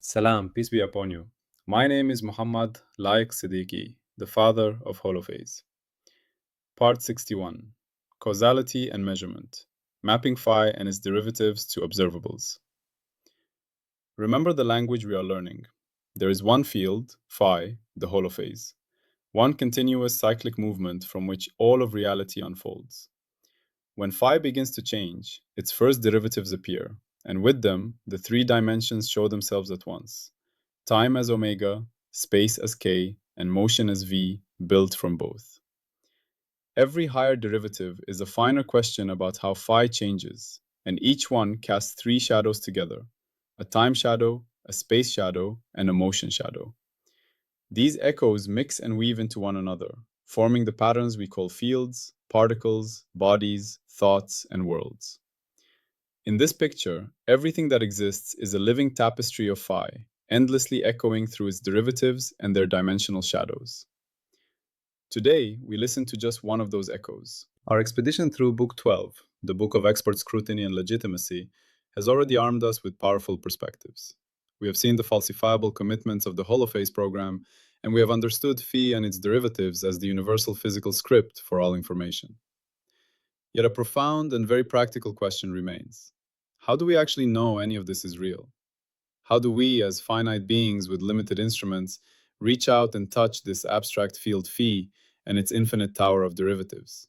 Salam, peace be upon you. My name is Mohammed Layiq Sediqi, the father of Holophase. Part 61 Causality and Measurement Mapping phi and its derivatives to observables. Remember the language we are learning. There is one field, phi, the holophase, one continuous cyclic movement from which all of reality unfolds. When phi begins to change, its first derivatives appear, and with them, the three dimensions show themselves at once. Time as omega, space as k, and motion as v, built from both. Every higher derivative is a finer question about how phi changes, and each one casts three shadows together: a time shadow, a space shadow, and a motion shadow. These echoes mix and weave into one another, forming the patterns we call fields, particles, bodies, thoughts, and worlds. In this picture, everything that exists is a living tapestry of phi, endlessly echoing through its derivatives and their dimensional shadows. Today, we listen to just one of those echoes. Our expedition through Book 12, the Book of Expert Scrutiny and Legitimacy, has already armed us with powerful perspectives. We have seen the falsifiable commitments of the Holophase program, and we have understood phi and its derivatives as the universal physical script for all information. Yet a profound and very practical question remains. How do we actually know any of this is real? How do we, as finite beings with limited instruments, reach out and touch this abstract field phi and its infinite tower of derivatives?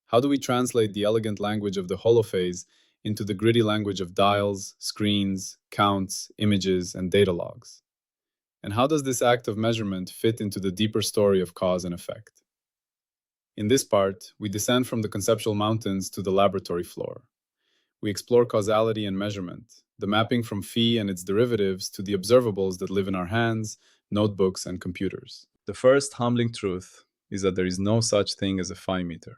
How do we translate the elegant language of the holophase into the gritty language of dials, screens, counts, images, and data logs? And how does this act of measurement fit into the deeper story of cause and effect? In this part, we descend from the conceptual mountains to the laboratory floor. We explore causality and measurement, the mapping from phi and its derivatives to the observables that live in our hands, notebooks, and computers. The first humbling truth is that there is no such thing as a phi-meter.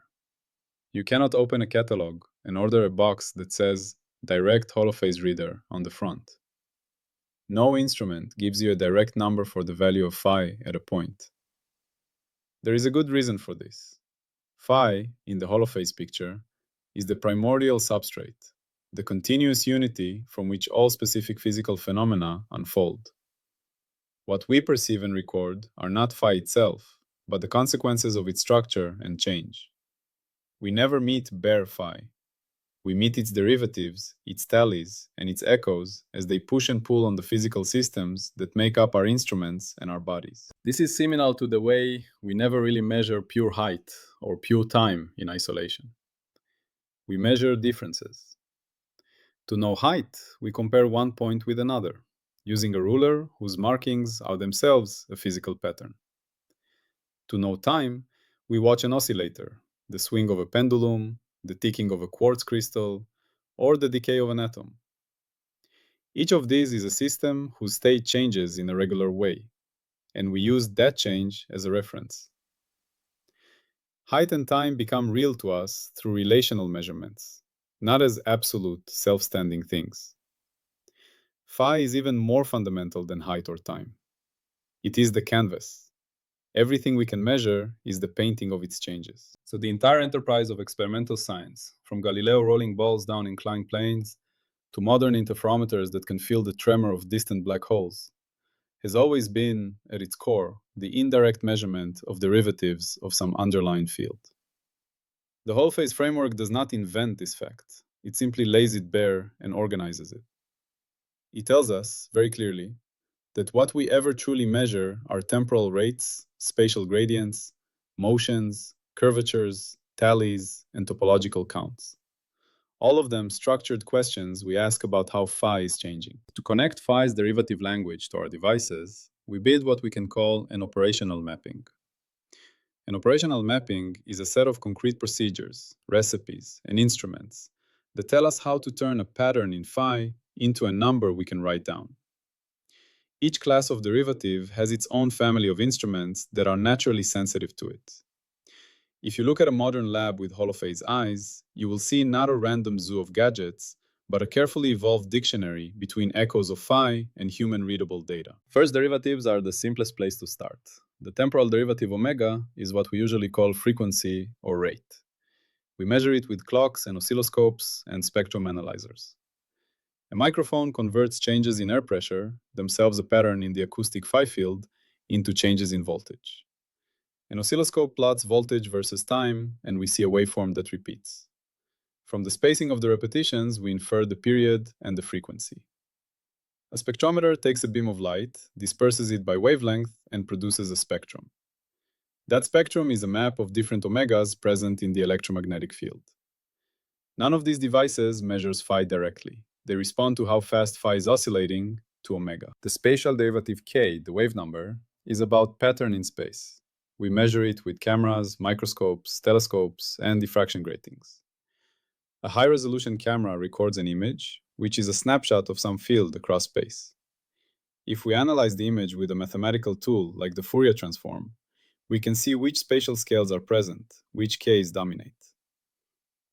You cannot open a catalog and order a box that says Direct Holophase Reader on the front. No instrument gives you a direct number for the value of phi at a point. There is a good reason for this. Phi, in the holophase picture, is the primordial substrate, the continuous unity from which all specific physical phenomena unfold. What we perceive and record are not phi itself, but the consequences of its structure and change. We never meet bare phi. We meet its derivatives, its tallies, and its echoes as they push and pull on the physical systems that make up our instruments and our bodies. This is similar to the way we never really measure pure height or pure time in isolation. We measure differences. To know height, we compare one point with another, using a ruler whose markings are themselves a physical pattern. To know time, we watch an oscillator, the swing of a pendulum, the ticking of a quartz crystal, or the decay of an atom. Each of these is a system whose state changes in a regular way, and we use that change as a reference. Height and time become real to us through relational measurements, not as absolute, self-standing things. Phi is even more fundamental than height or time. It is the canvas. Everything we can measure is the painting of its changes. So the entire enterprise of experimental science, from Galileo rolling balls down inclined planes to modern interferometers that can feel the tremor of distant black holes, has always been, at its core, the indirect measurement of derivatives of some underlying field. The whole-phase framework does not invent this fact. It simply lays it bare and organizes it. It tells us, very clearly, that what we ever truly measure are temporal rates, spatial gradients, motions, curvatures, tallies, and topological counts. All of them structured questions we ask about how phi is changing. To connect phi's derivative language to our devices, we build what we can call an operational mapping. An operational mapping is a set of concrete procedures, recipes, and instruments that tell us how to turn a pattern in phi into a number we can write down. Each class of derivative has its own family of instruments that are naturally sensitive to it. If you look at a modern lab with holophase eyes, you will see not a random zoo of gadgets, but a carefully evolved dictionary between echoes of phi and human-readable data. First derivatives are the simplest place to start. The temporal derivative omega is what we usually call frequency or rate. We measure it with clocks and oscilloscopes and spectrum analyzers. A microphone converts changes in air pressure, themselves a pattern in the acoustic phi field, into changes in voltage. An oscilloscope plots voltage versus time, and we see a waveform that repeats. From the spacing of the repetitions, we infer the period and the frequency. A spectrometer takes a beam of light, disperses it by wavelength, and produces a spectrum. That spectrum is a map of different omegas present in the electromagnetic field. None of these devices measures phi directly. They respond to how fast phi is oscillating to omega. The spatial derivative k, the wave number, is about pattern in space. We measure it with cameras, microscopes, telescopes, and diffraction gratings. A high-resolution camera records an image, which is a snapshot of some field across space. If we analyze the image with a mathematical tool like the Fourier transform, we can see which spatial scales are present, which k's dominate.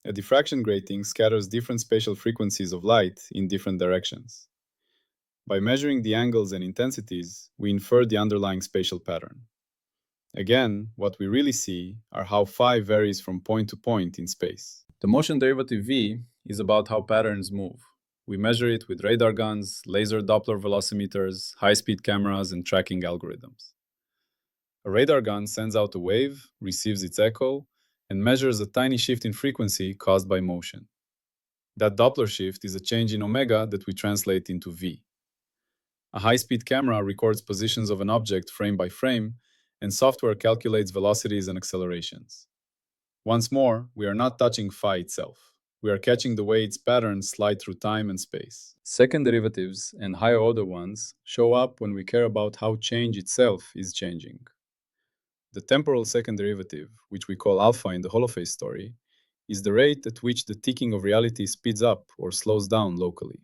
A diffraction grating scatters different spatial frequencies of light in different directions. By measuring the angles and intensities, we infer the underlying spatial pattern. Again, what we really see are how phi varies from point to point in space. The motion derivative v is about how patterns move. We measure it with radar guns, laser Doppler velocimeters, high-speed cameras, and tracking algorithms. A radar gun sends out a wave, receives its echo, and measures a tiny shift in frequency caused by motion. That Doppler shift is a change in omega that we translate into v. A high-speed camera records positions of an object frame by frame, and software calculates velocities and accelerations. Once more, we are not touching phi itself. We are catching the way its patterns slide through time and space. Second derivatives and higher order ones show up when we care about how change itself is changing. The temporal second derivative, which we call alpha in the Holophase story, is the rate at which the ticking of reality speeds up or slows down locally.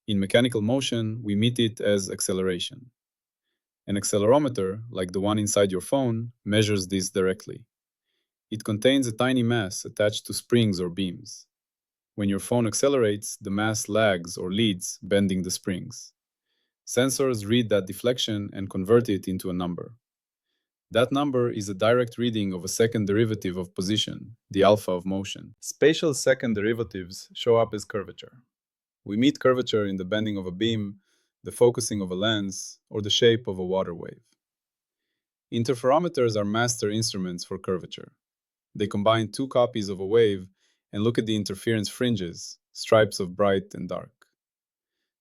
In mechanical motion, we meet it as acceleration. An accelerometer, like the one inside your phone, measures this directly. It contains a tiny mass attached to springs or beams. When your phone accelerates, the mass lags or leads, bending the springs. Sensors read that deflection and convert it into a number. That number is a direct reading of a second derivative of position, the alpha of motion. Spatial second derivatives show up as curvature. We meet curvature in the bending of a beam, the focusing of a lens, or the shape of a water wave. Interferometers are master instruments for curvature. They combine two copies of a wave and look at the interference fringes, stripes of bright and dark.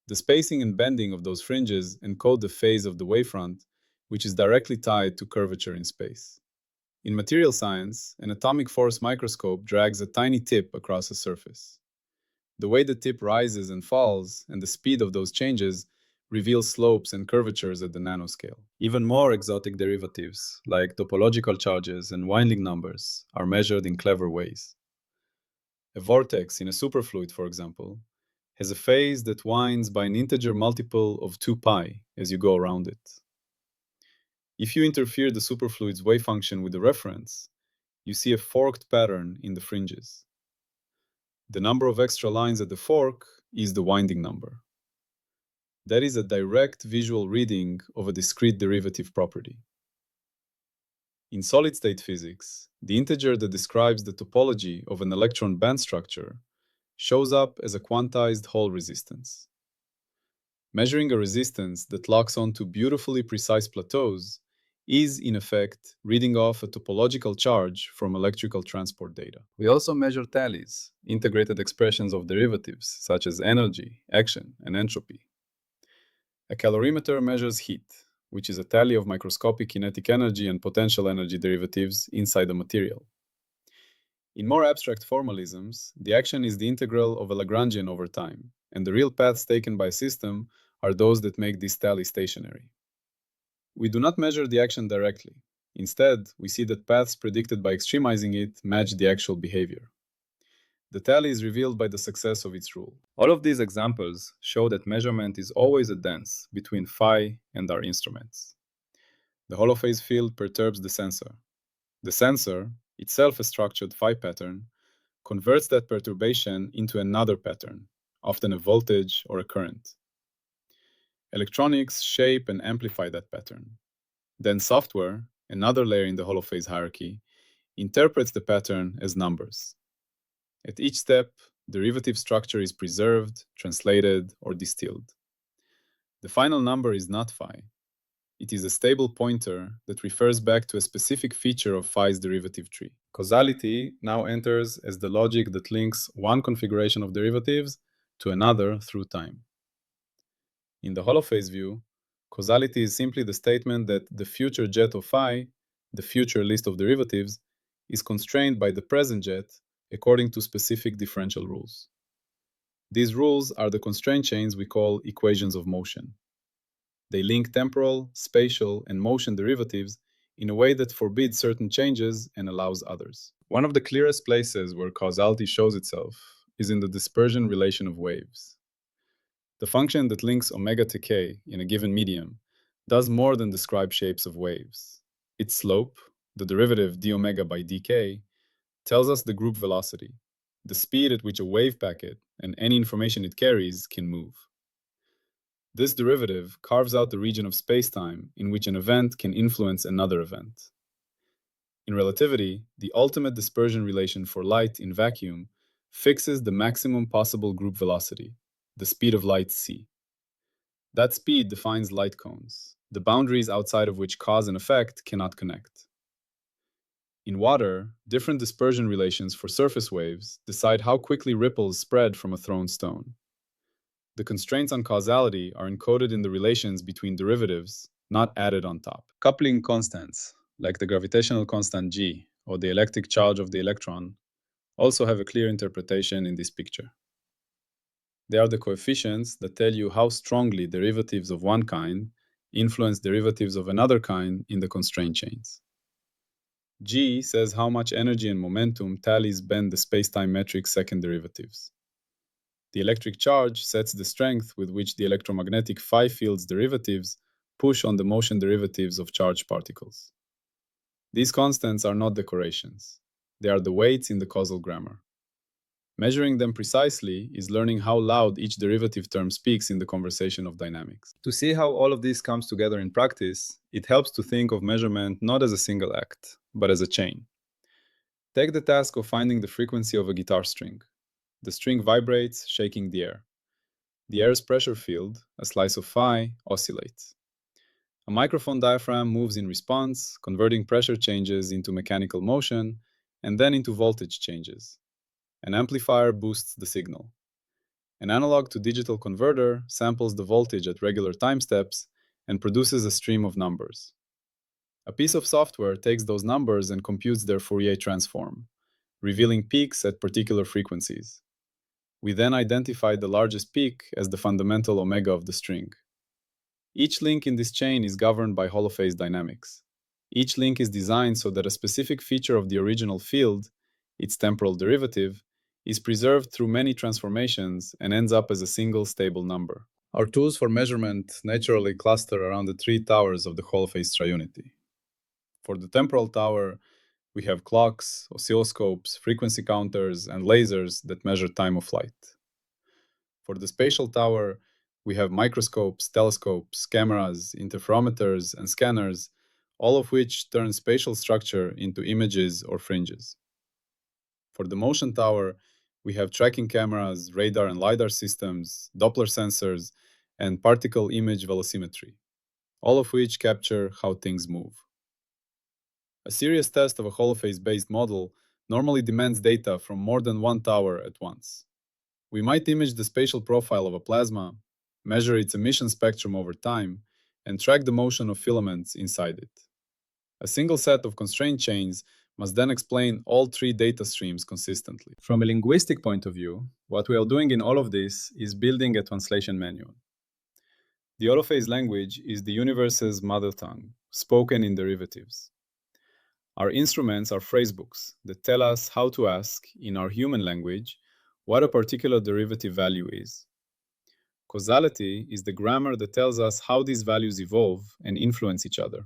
The spacing and bending of those fringes encode the phase of the wavefront, which is directly tied to curvature in space. In material science, an atomic force microscope drags a tiny tip across a surface. The way the tip rises and falls, and the speed of those changes, reveals slopes and curvatures at the nanoscale. Even more exotic derivatives, like topological charges and winding numbers, are measured in clever ways. A vortex in a superfluid, for example, has a phase that winds by an integer multiple of 2 pi as you go around it. If you interfere the superfluid's wave function with the reference, you see a forked pattern in the fringes. The number of extra lines at the fork is the winding number. That is a direct visual reading of a discrete derivative property. In solid-state physics, the integer that describes the topology of an electron band structure shows up as a quantized Hall resistance. Measuring a resistance that locks onto beautifully precise plateaus is, in effect, reading off a topological charge from electrical transport data. We also measure tallies, integrated expressions of derivatives such as energy, action, and entropy. A calorimeter measures heat, which is a tally of microscopic kinetic energy and potential energy derivatives inside a material. In more abstract formalisms, the action is the integral of a Lagrangian over time, and the real paths taken by a system are those that make this tally stationary. We do not measure the action directly. Instead, we see that paths predicted by extremizing it match the actual behavior. The tally is revealed by the success of its rule. All of these examples show that measurement is always a dance between phi and our instruments. The holophase field perturbs the sensor. The sensor, itself a structured phi pattern, converts that perturbation into another pattern, often a voltage or a current. Electronics shape and amplify that pattern. Then software, another layer in the holophase hierarchy, interprets the pattern as numbers. At each step, derivative structure is preserved, translated, or distilled. The final number is not phi. It is a stable pointer that refers back to a specific feature of phi's derivative tree. Causality now enters as the logic that links one configuration of derivatives to another through time. In the Holophase view, causality is simply the statement that the future jet of phi, the future list of derivatives, is constrained by the present jet according to specific differential rules. These rules are the constraint chains we call equations of motion. They link temporal, spatial, and motion derivatives in a way that forbids certain changes and allows others. One of the clearest places where causality shows itself is in the dispersion relation of waves. The function that links omega to k in a given medium does more than describe shapes of waves. Its slope, the derivative d omega by dk, tells us the group velocity, the speed at which a wave packet and any information it carries can move. This derivative carves out the region of spacetime in which an event can influence another event. In relativity, the ultimate dispersion relation for light in vacuum fixes the maximum possible group velocity, the speed of light c. That speed defines light cones, the boundaries outside of which cause and effect cannot connect. In water, different dispersion relations for surface waves decide how quickly ripples spread from a thrown stone. The constraints on causality are encoded in the relations between derivatives, not added on top. Coupling constants, like the gravitational constant g or the electric charge of the electron, also have a clear interpretation in this picture. They are the coefficients that tell you how strongly derivatives of one kind influence derivatives of another kind in the constraint chains. G says how much energy and momentum tallies bend the spacetime metric second derivatives. The electric charge sets the strength with which the electromagnetic phi field's derivatives push on the motion derivatives of charged particles. These constants are not decorations. They are the weights in the causal grammar. Measuring them precisely is learning how loud each derivative term speaks in the conversation of dynamics. To see how all of this comes together in practice, it helps to think of measurement not as a single act, but as a chain. Take the task of finding the frequency of a guitar string. The string vibrates, shaking the air. The air's pressure field, a slice of phi, oscillates. A microphone diaphragm moves in response, converting pressure changes into mechanical motion and then into voltage changes. An amplifier boosts the signal. An analog to digital converter samples the voltage at regular time steps and produces a stream of numbers. A piece of software takes those numbers and computes their Fourier transform, revealing peaks at particular frequencies. We then identify the largest peak as the fundamental omega of the string. Each link in this chain is governed by holophase dynamics. Each link is designed so that a specific feature of the original field, its temporal derivative, is preserved through many transformations and ends up as a single stable number. Our tools for measurement naturally cluster around the three towers of the holophase triunity. For the temporal tower, we have clocks, oscilloscopes, frequency counters, and lasers that measure time of flight. For the spatial tower, we have microscopes, telescopes, cameras, interferometers, and scanners, all of which turn spatial structure into images or fringes. For the motion tower, we have tracking cameras, radar and LiDAR systems, Doppler sensors, and particle image velocimetry, all of which capture how things move. A serious test of a holophase-based model normally demands data from more than one tower at once. We might image the spatial profile of a plasma, measure its emission spectrum over time, and track the motion of filaments inside it. A single set of constraint chains must then explain all three data streams consistently. From a linguistic point of view, what we are doing in all of this is building a translation manual. The holophase language is the universe's mother tongue, spoken in derivatives. Our instruments are phrasebooks that tell us how to ask, in our human language, what a particular derivative value is. Causality is the grammar that tells us how these values evolve and influence each other.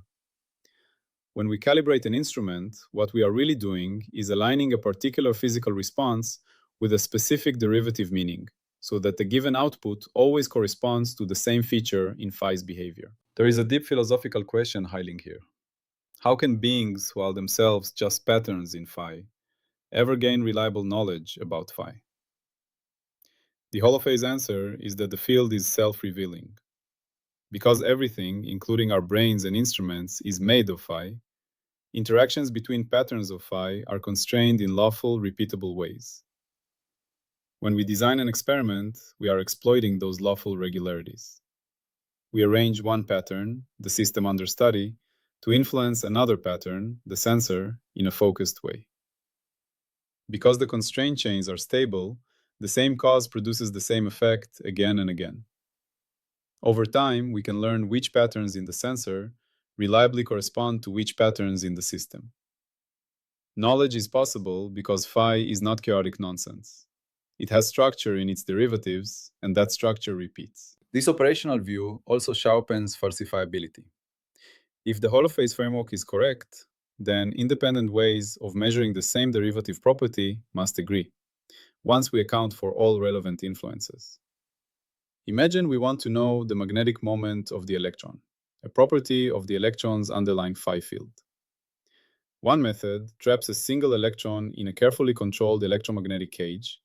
When we calibrate an instrument, what we are really doing is aligning a particular physical response with a specific derivative meaning, so that the given output always corresponds to the same feature in phi's behavior. There is a deep philosophical question hiding here. How can beings, who are themselves just patterns in phi, ever gain reliable knowledge about phi? The Holophase answer is that the field is self-revealing. Because everything, including our brains and instruments, is made of phi, interactions between patterns of phi are constrained in lawful, repeatable ways. When we design an experiment, we are exploiting those lawful regularities. We arrange one pattern, the system under study, to influence another pattern, the sensor, in a focused way. Because the constraint chains are stable, the same cause produces the same effect again and again. Over time, we can learn which patterns in the sensor reliably correspond to which patterns in the system. Knowledge is possible because phi is not chaotic nonsense. It has structure in its derivatives, and that structure repeats. This operational view also sharpens falsifiability. If the Holophase framework is correct, then independent ways of measuring the same derivative property must agree, once we account for all relevant influences. Imagine we want to know the magnetic moment of the electron, a property of the electron's underlying phi field. One method traps a single electron in a carefully controlled electromagnetic cage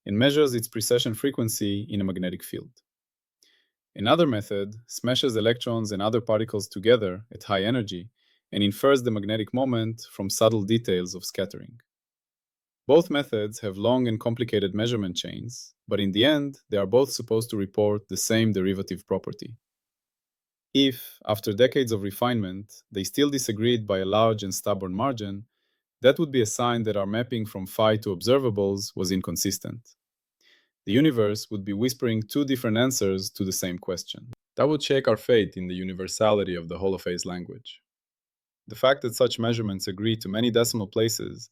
and measures its precession frequency in a magnetic field. Another method smashes electrons and other particles together at high energy and infers the magnetic moment from subtle details of scattering. Both methods have long and complicated measurement chains, but in the end, they are both supposed to report the same derivative property. If, after decades of refinement, they still disagreed by a large and stubborn margin, that would be a sign that our mapping from phi to observables was inconsistent. The universe would be whispering two different answers to the same question. That would shake our faith in the universality of the Holophase language. The fact that such measurements agree to many decimal places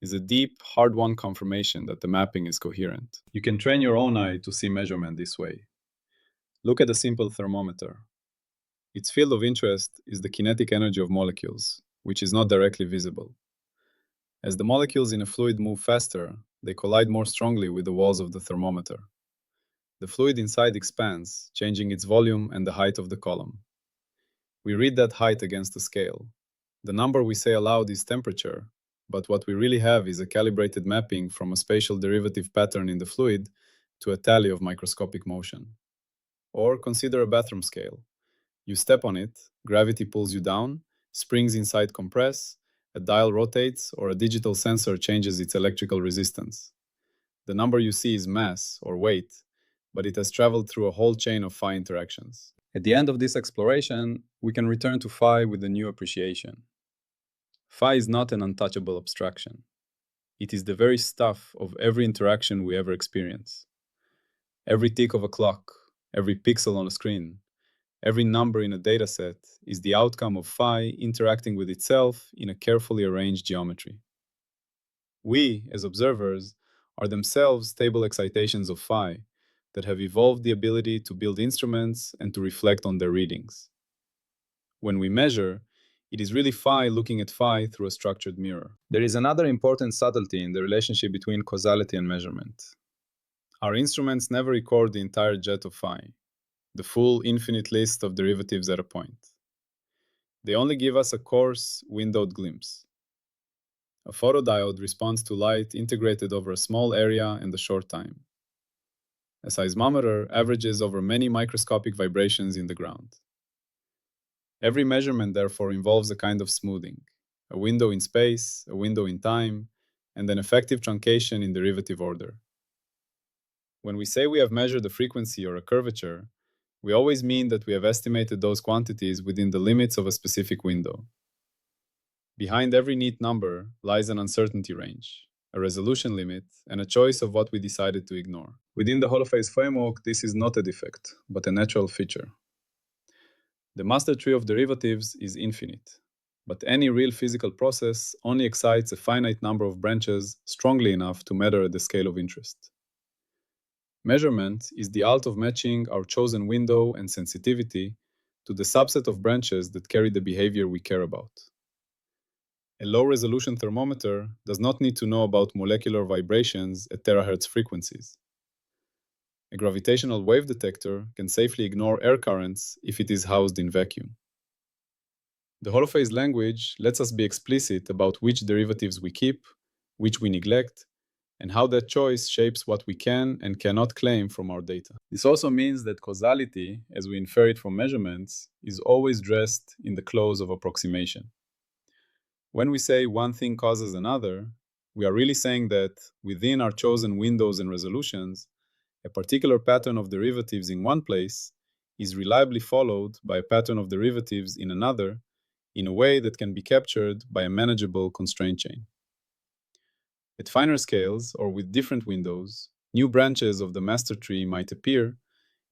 is a deep, hard-won confirmation that the mapping is coherent. You can train your own eye to see measurement this way. Look at a simple thermometer. Its field of interest is the kinetic energy of molecules, which is not directly visible. As the molecules in a fluid move faster, they collide more strongly with the walls of the thermometer. The fluid inside expands, changing its volume and the height of the column. We read that height against a scale. The number we say aloud is temperature, but what we really have is a calibrated mapping from a spatial derivative pattern in the fluid to a tally of microscopic motion. Or consider a bathroom scale. You step on it, gravity pulls you down, springs inside compress, a dial rotates, or a digital sensor changes its electrical resistance. The number you see is mass, or weight, but it has traveled through a whole chain of phi interactions. At the end of this exploration, we can return to phi with a new appreciation. Phi is not an untouchable abstraction. It is the very stuff of every interaction we ever experience. Every tick of a clock, every pixel on a screen, every number in a dataset is the outcome of phi interacting with itself in a carefully arranged geometry. We, as observers, are themselves stable excitations of phi that have evolved the ability to build instruments and to reflect on their readings. When we measure, it is really phi looking at phi through a structured mirror. There is another important subtlety in the relationship between causality and measurement. Our instruments never record the entire jet of phi, the full infinite list of derivatives at a point. They only give us a coarse, windowed glimpse. A photodiode responds to light integrated over a small area and a short time. A seismometer averages over many microscopic vibrations in the ground. Every measurement, therefore, involves a kind of smoothing, a window in space, a window in time, and an effective truncation in derivative order. When we say we have measured a frequency or a curvature, we always mean that we have estimated those quantities within the limits of a specific window. Behind every neat number lies an uncertainty range, a resolution limit, and a choice of what we decided to ignore. Within the Holophase framework, this is not a defect, but a natural feature. The master tree of derivatives is infinite, but any real physical process only excites a finite number of branches strongly enough to matter at the scale of interest. Measurement is the art of matching our chosen window and sensitivity to the subset of branches that carry the behavior we care about. A low-resolution thermometer does not need to know about molecular vibrations at terahertz frequencies. A gravitational wave detector can safely ignore air currents if it is housed in vacuum. The Holophase language lets us be explicit about which derivatives we keep, which we neglect, and how that choice shapes what we can and cannot claim from our data. This also means that causality, as we infer it from measurements, is always dressed in the clothes of approximation. When we say one thing causes another, we are really saying that within our chosen windows and resolutions, a particular pattern of derivatives in one place is reliably followed by a pattern of derivatives in another in a way that can be captured by a manageable constraint chain. At finer scales, or with different windows, new branches of the master tree might appear,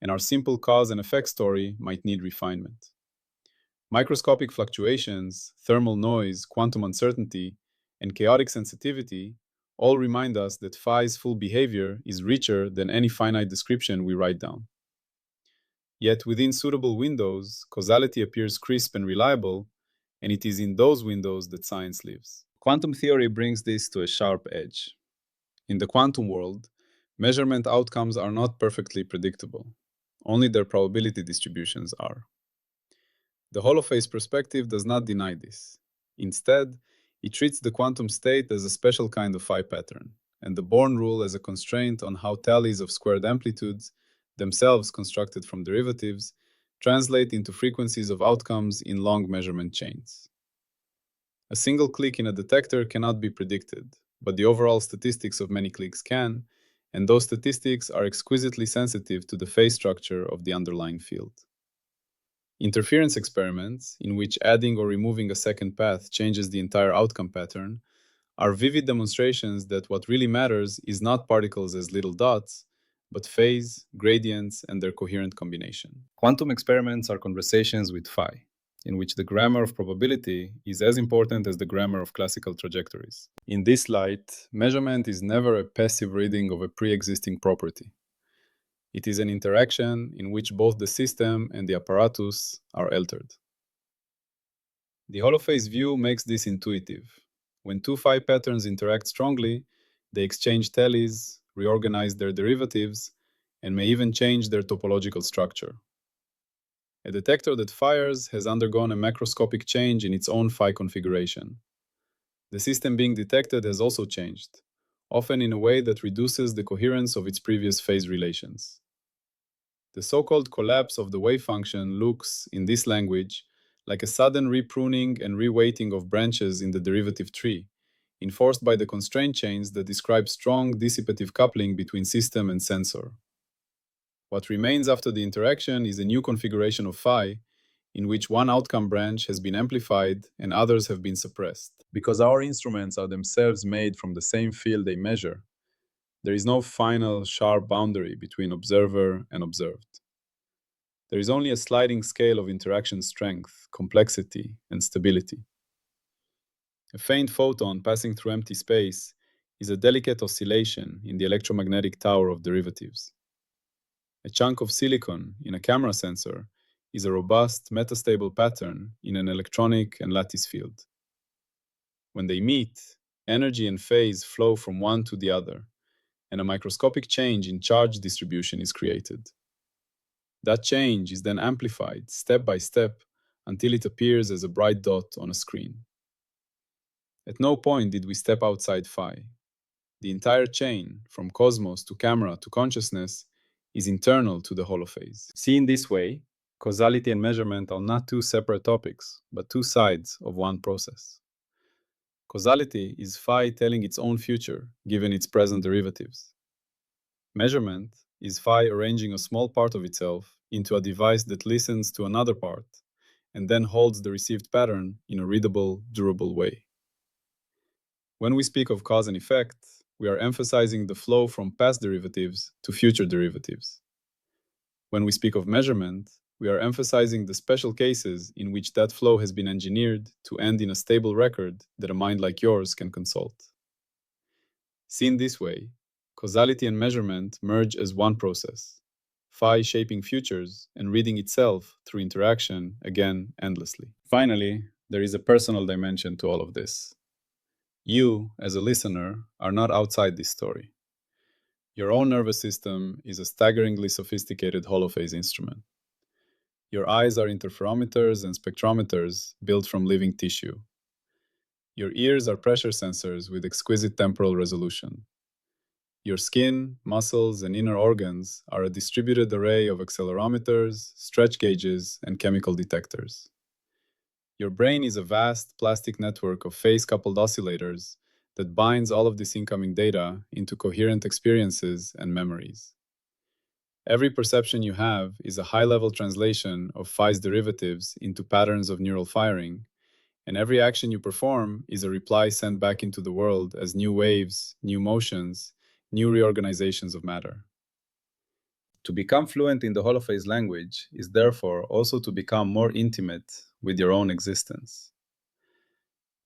and our simple cause and effect story might need refinement. Microscopic fluctuations, thermal noise, quantum uncertainty, and chaotic sensitivity all remind us that phi's full behavior is richer than any finite description we write down. Yet within suitable windows, causality appears crisp and reliable, and it is in those windows that science lives. Quantum theory brings this to a sharp edge. In the quantum world, measurement outcomes are not perfectly predictable. Only their probability distributions are. The Holophase perspective does not deny this. Instead, it treats the quantum state as a special kind of phi pattern, and the Born rule as a constraint on how tallies of squared amplitudes, themselves constructed from derivatives, translate into frequencies of outcomes in long measurement chains. A single click in a detector cannot be predicted, but the overall statistics of many clicks can, and those statistics are exquisitely sensitive to the phase structure of the underlying field. Interference experiments, in which adding or removing a second path changes the entire outcome pattern, are vivid demonstrations that what really matters is not particles as little dots, but phase, gradients, and their coherent combination. Quantum experiments are conversations with phi, in which the grammar of probability is as important as the grammar of classical trajectories. In this light, measurement is never a passive reading of a pre-existing property. It is an interaction in which both the system and the apparatus are altered. The holophase view makes this intuitive. When two phi patterns interact strongly, they exchange tallies, reorganize their derivatives, and may even change their topological structure. A detector that fires has undergone a macroscopic change in its own phi configuration. The system being detected has also changed, often in a way that reduces the coherence of its previous phase relations. The so-called collapse of the wave function looks, in this language, like a sudden repruning and reweighting of branches in the derivative tree, enforced by the constraint chains that describe strong dissipative coupling between system and sensor. What remains after the interaction is a new configuration of phi, in which one outcome branch has been amplified and others have been suppressed. Because our instruments are themselves made from the same field they measure, there is no final sharp boundary between observer and observed. There is only a sliding scale of interaction strength, complexity, and stability. A faint photon passing through empty space is a delicate oscillation in the electromagnetic tower of derivatives. A chunk of silicon in a camera sensor is a robust metastable pattern in an electronic and lattice field. When they meet, energy and phase flow from one to the other, and a microscopic change in charge distribution is created. That change is then amplified step by step until it appears as a bright dot on a screen. At no point did we step outside phi. The entire chain, from cosmos to camera to consciousness, is internal to the holophase. Seen this way, causality and measurement are not two separate topics, but two sides of one process. Causality is phi telling its own future, given its present derivatives. Measurement is phi arranging a small part of itself into a device that listens to another part and then holds the received pattern in a readable, durable way. When we speak of cause and effect, we are emphasizing the flow from past derivatives to future derivatives. When we speak of measurement, we are emphasizing the special cases in which that flow has been engineered to end in a stable record that a mind like yours can consult. Seen this way, causality and measurement merge as one process, phi shaping futures and reading itself through interaction, again, endlessly. Finally, there is a personal dimension to all of this. You, as a listener, are not outside this story. Your own nervous system is a staggeringly sophisticated holophase instrument. Your eyes are interferometers and spectrometers built from living tissue. Your ears are pressure sensors with exquisite temporal resolution. Your skin, muscles, and inner organs are a distributed array of accelerometers, stretch gauges, and chemical detectors. Your brain is a vast plastic network of phase-coupled oscillators that binds all of this incoming data into coherent experiences and memories. Every perception you have is a high-level translation of phi's derivatives into patterns of neural firing, and every action you perform is a reply sent back into the world as new waves, new motions, new reorganizations of matter. To become fluent in the Holophase language is therefore also to become more intimate with your own existence.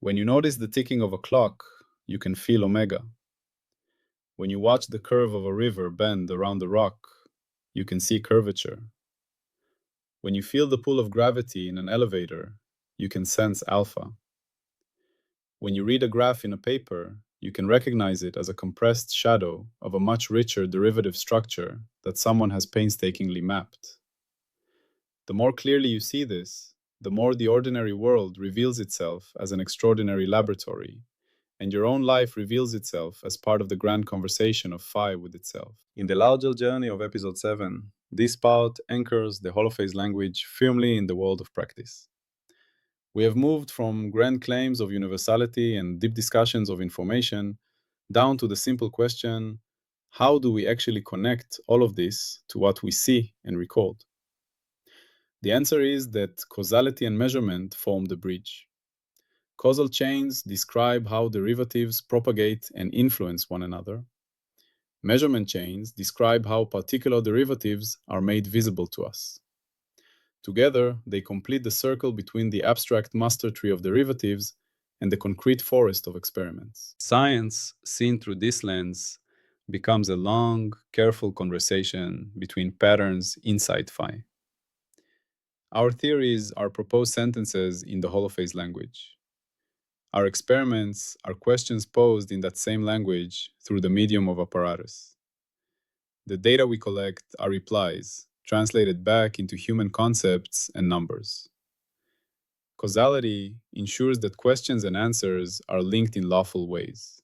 When you notice the ticking of a clock, you can feel omega. When you watch the curve of a river bend around a rock, you can see curvature. When you feel the pull of gravity in an elevator, you can sense alpha. When you read a graph in a paper, you can recognize it as a compressed shadow of a much richer derivative structure that someone has painstakingly mapped. The more clearly you see this, the more the ordinary world reveals itself as an extraordinary laboratory, and your own life reveals itself as part of the grand conversation of phi with itself. In the larger journey of Ep.7, this part anchors the Holophase language firmly in the world of practice. We have moved from grand claims of universality and deep discussions of information down to the simple question, how do we actually connect all of this to what we see and record? The answer is that causality and measurement form the bridge. Causal chains describe how derivatives propagate and influence one another. Measurement chains describe how particular derivatives are made visible to us. Together, they complete the circle between the abstract master tree of derivatives and the concrete forest of experiments. Science, seen through this lens, becomes a long, careful conversation between patterns inside phi. Our theories are proposed sentences in the Holophase language. Our experiments are questions posed in that same language through the medium of apparatus. The data we collect are replies, translated back into human concepts and numbers. Causality ensures that questions and answers are linked in lawful ways.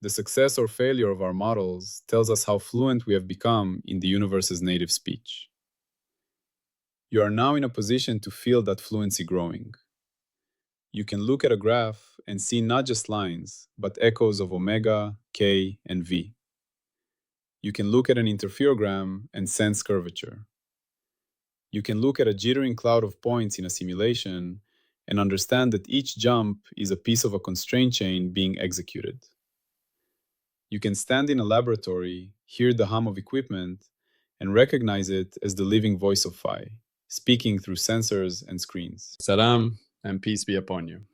The success or failure of our models tells us how fluent we have become in the universe's native speech. You are now in a position to feel that fluency growing. You can look at a graph and see not just lines, but echoes of omega, k, and v. You can look at an interferogram and sense curvature. You can look at a jittering cloud of points in a simulation and understand that each jump is a piece of a constraint chain being executed. You can stand in a laboratory, hear the hum of equipment, and recognize it as the living voice of phi, speaking through sensors and screens. Salam, and peace be upon you.